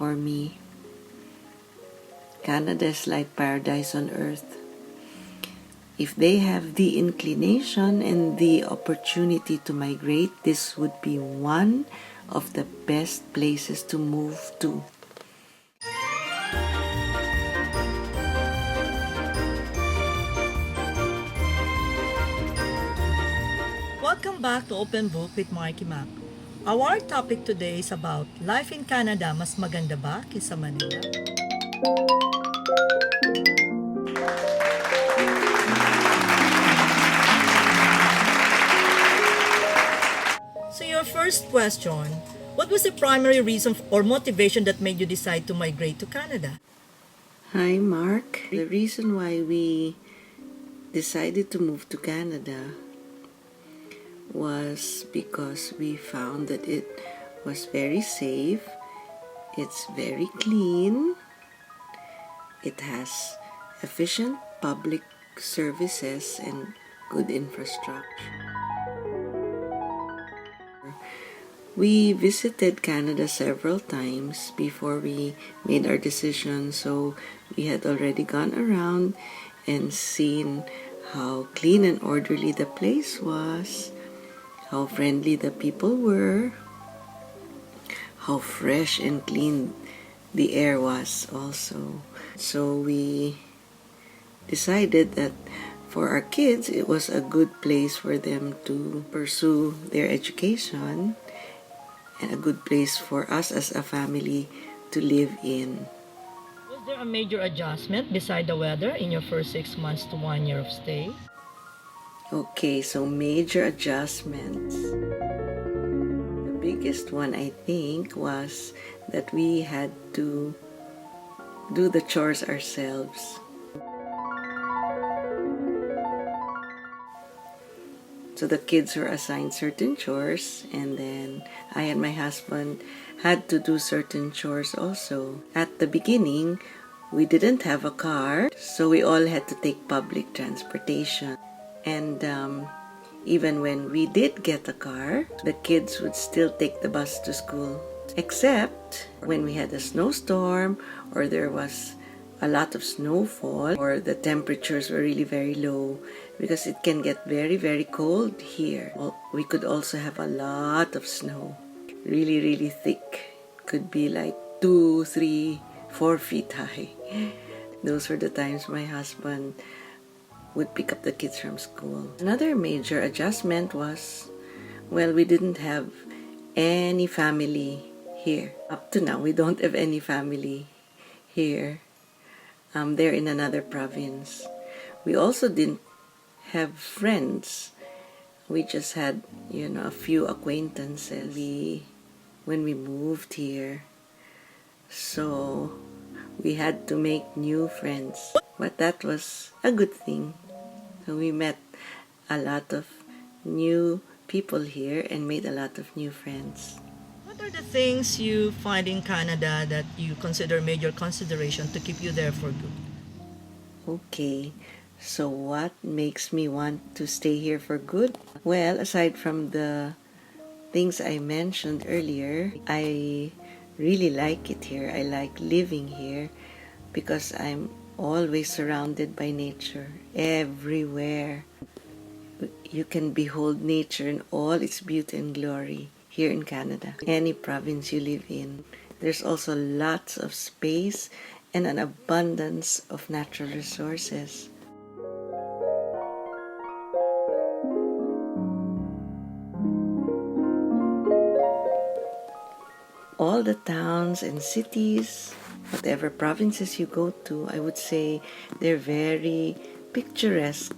For me, Canada is like paradise on earth. If they have the inclination and the opportunity to migrate, this would be one of the best places to move to. Welcome back to Open Book with Marky Mac. Our topic today is about life in Canada. Mas maganda ba kaysa Manila? So your first question, what was the primary reason or motivation that made you decide to migrate to Canada? Hi, Mark. The reason why we decided to move to Canada was because we found that it was very safe, it's very clean, it has efficient public services and good infrastructure. We visited Canada several times before we made our decision, so we had already gone around and seen how clean and orderly the place was, how friendly the people were, how fresh and clean the air was also. So we decided that for our kids, it was a good place for them to pursue their education and a good place for us as a family to live in. Was there a major adjustment beside the weather in your first 6 months to 1 year of stay? Okay, so major adjustments. The biggest one, I think, was that we had to do the chores ourselves. So the kids were assigned certain chores, and then I and my husband had to do certain chores also. At the beginning, we didn't have a car, so we all had to take public transportation. And even when we did get a car, the kids would still take the bus to school. Except when we had a snowstorm or there was a lot of snowfall or the temperatures were really very low, because it can get very, very cold here. We could also have a lot of snow, really, really thick. Could be like 2, 3, 4 feet high. Those were the times my husband would pick up the kids from school. Another major adjustment was, well, we didn't have any family here. Up to now, we don't have any family here. They're in another province. We also didn't have friends. We just had, a few acquaintances when we moved here. So we had to make new friends. But that was a good thing. So we met a lot of new people here and made a lot of new friends. What are the things you find in Canada that you consider major consideration to keep you there for good? Okay, so what makes me want to stay here for good? Well, aside from the things I mentioned earlier, I really like it here. I like living here because I'm always surrounded by nature everywhere. You can behold nature in all its beauty and glory here in Canada. Any province you live in, there's also lots of space and an abundance of natural resources. All the towns and cities, whatever provinces you go to, I would say they're very picturesque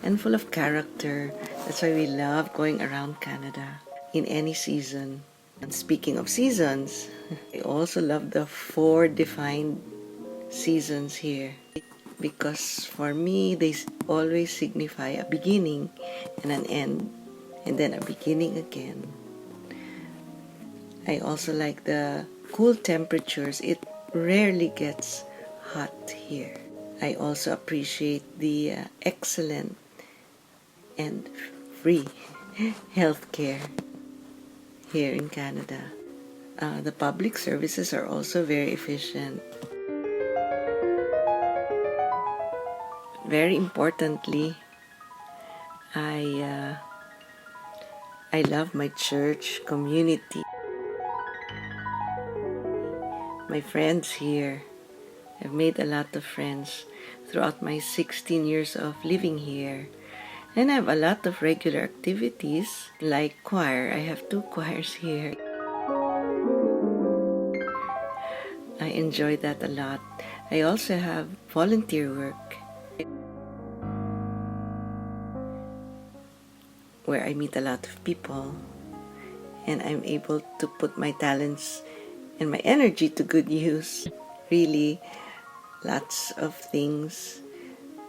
and full of character. That's why we love going around Canada in any season. And speaking of seasons, I also love the 4 defined seasons here, because for me they always signify a beginning and an end, and then a beginning again. I also like the cool temperatures. It rarely gets hot here. I also appreciate the excellent and free healthcare here in Canada. The public services are also very efficient. Very importantly, I love my church community. My friends here. I've made a lot of friends throughout my 16 years of living here. And I have a lot of regular activities like choir. I have 2 choirs here. I enjoy that a lot. I also have volunteer work where I meet a lot of people and I'm able to put my talents and my energy to good use. Really, lots of things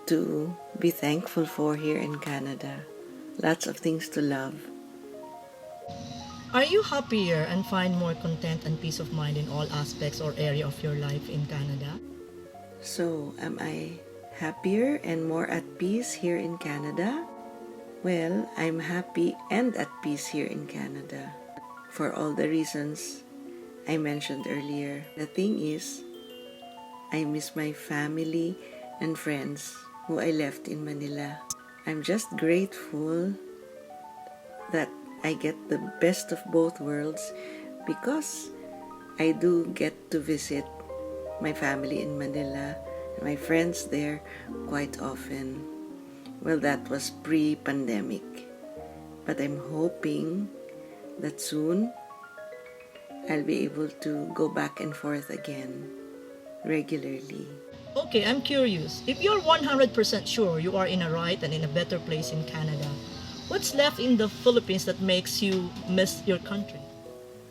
to be thankful for here in Canada. Lots of things to love. Are you happier and find more content and peace of mind in all aspects or area of your life in Canada? So, am I happier and more at peace here in Canada? Well, I'm happy and at peace here in Canada for all the reasons I mentioned earlier. The thing is, I miss my family and friends who I left in Manila. I'm just grateful that I get the best of both worlds because I do get to visit my family in Manila and my friends there quite often. Well, that was pre-pandemic, but I'm hoping that soon I'll be able to go back and forth again regularly. Okay, I'm curious. If you're 100% sure you are in a right and in a better place in Canada, what's left in the Philippines that makes you miss your country?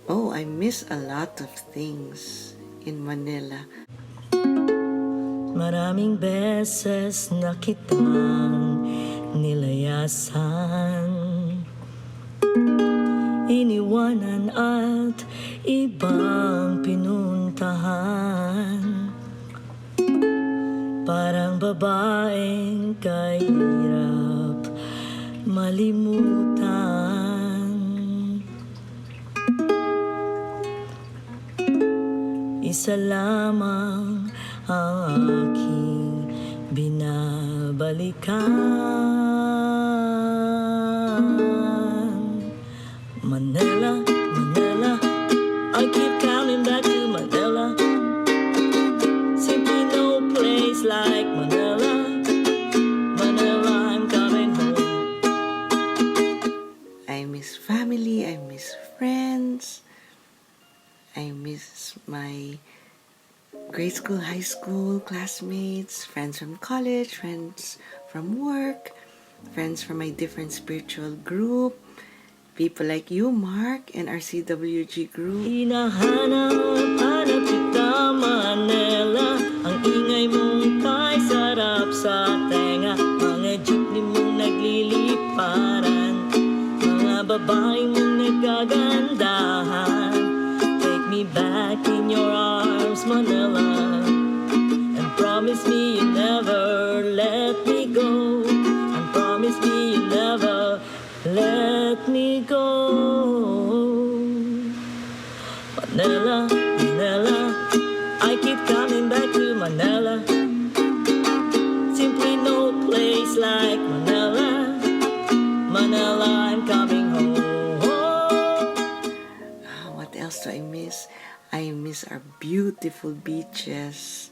Oh, I miss a lot of things in Manila. Maraming beses na kitang nilayasan, iniwanan at ibang pinuntahan. Parang babaeng kahirap malimutan. Isa lamang ang aking binabalikan. Manila, Manila, I keep coming back to Manila. Simply no place like Manila. Manila, I'm coming home. I miss family, I miss friends, I miss my grade school, high school classmates, friends from college, friends from work, friends from my different spiritual group, people like you, Mark, and our CWG group. Hinahanap-hanap kita, Manila. Ang ingay mong kay sarap sa tenga. Mga jeepney mong nagliliparan, mga babaeng mong nagkagandahan. Take me back in your arms, Manila, and promise me you'll never let me go. And promise me you'll never let me go. Manila, Manila, I keep coming back to Manila. Simply no place like Manila. Manila, I'm coming home. What else do I miss? I miss our beautiful beaches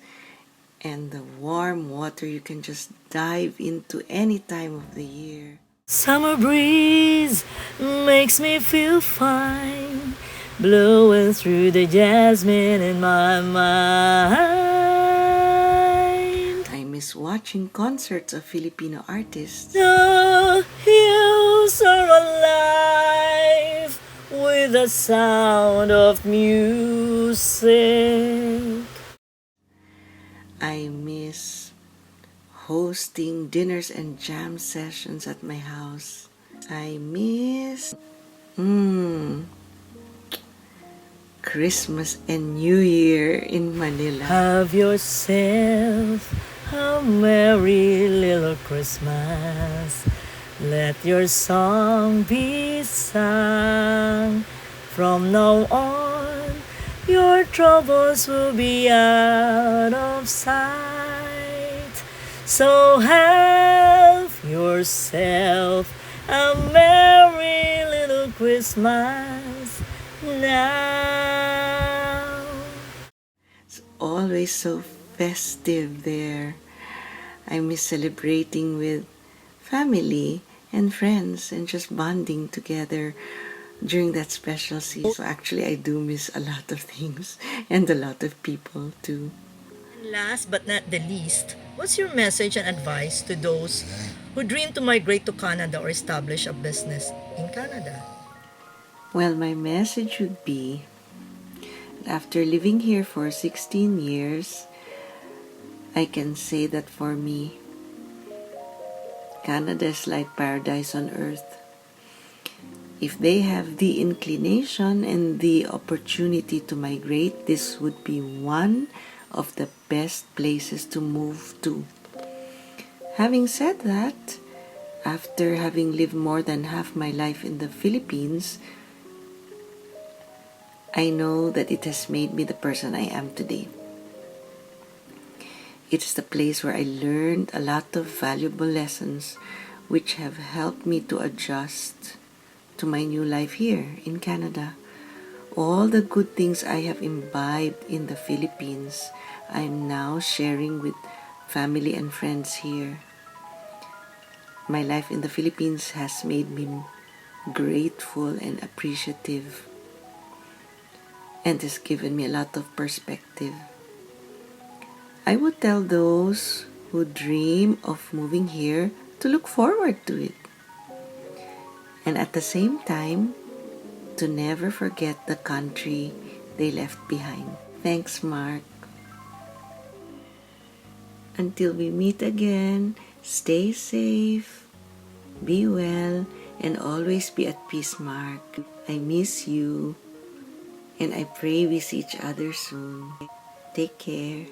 and the warm water you can just dive into any time of the year. Summer breeze makes me feel fine, blowing through the jasmine in my mind. I miss watching concerts of Filipino artists. The hills are alive with the sound of music. I miss hosting dinners and jam sessions at my house. I miss Christmas and New Year in Manila. Have yourself a merry little Christmas. Let your song be sung from now on your troubles will be out of sight. So have yourself a merry little Christmas now. It's always so festive there. I miss celebrating with family and friends and just bonding together during that special season. So actually, I do miss a lot of things and a lot of people too. And last but not the least, what's your message and advice to those who dream to migrate to Canada or establish a business in Canada? Well, my message would be, after living here for 16 years, I can say that for me, Canada is like paradise on earth. If they have the inclination and the opportunity to migrate, this would be one of the best places to move to. Having said that, after having lived more than half my life in the Philippines, I know that it has made me the person I am today. It is the place where I learned a lot of valuable lessons which have helped me to adjust to my new life here in Canada. All the good things I have imbibed in the Philippines, I am now sharing with family and friends here. My life in the Philippines has made me grateful and appreciative, and has given me a lot of perspective. I would tell those who dream of moving here to look forward to it, and at the same time, to never forget the country they left behind. Thanks, Mark. Until we meet again, stay safe, be well, and always be at peace, Mark. I miss you, and I pray we see each other soon. Take care.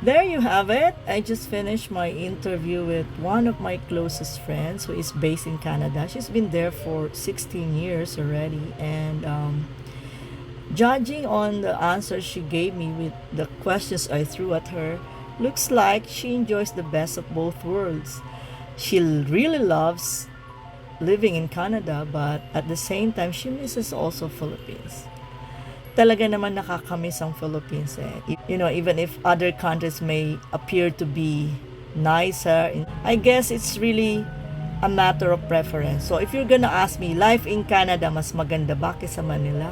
There you have it. I just finished my interview with one of my closest friends who is based in Canada. She's been there for 16 years already. And judging on the answers she gave me with the questions I threw at her, looks like she enjoys the best of both worlds. She really loves living in Canada, but at the same time, she misses also Philippines. Talaga naman nakakamiss ang Philippines eh. You know, even if other countries may appear to be nicer, I guess it's really a matter of preference. So if you're gonna ask me, life in Canada mas maganda ba kaysa Manila?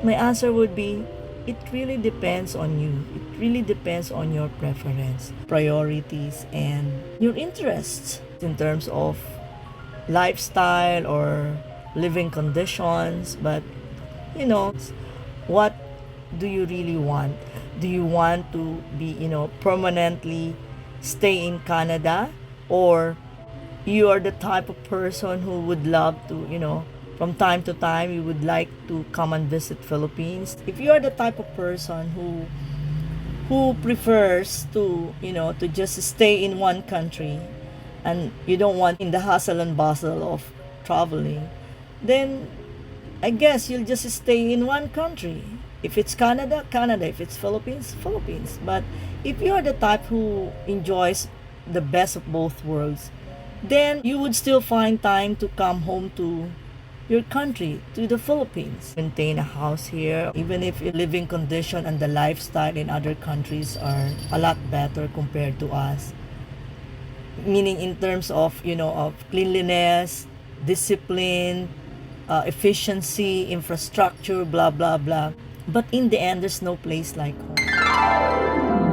My answer would be, it really depends on you. It really depends on your preference, priorities, and your interests in terms of lifestyle or living conditions. But you know, what do you really want? Do you want to be, permanently stay in Canada, or you are the type of person who would love to, from time to time you would like to come and visit Philippines? If you are the type of person who prefers to, to just stay in one country and you don't want in the hustle and bustle of traveling, then I guess you'll just stay in one country. If it's Canada, Canada. If it's Philippines, Philippines. But if you're the type who enjoys the best of both worlds, then you would still find time to come home to your country, to the Philippines. Maintain a house here, even if your living condition and the lifestyle in other countries are a lot better compared to us. Meaning in terms of, of cleanliness, discipline, efficiency, infrastructure, blah, blah, blah. But in the end, there's no place like home.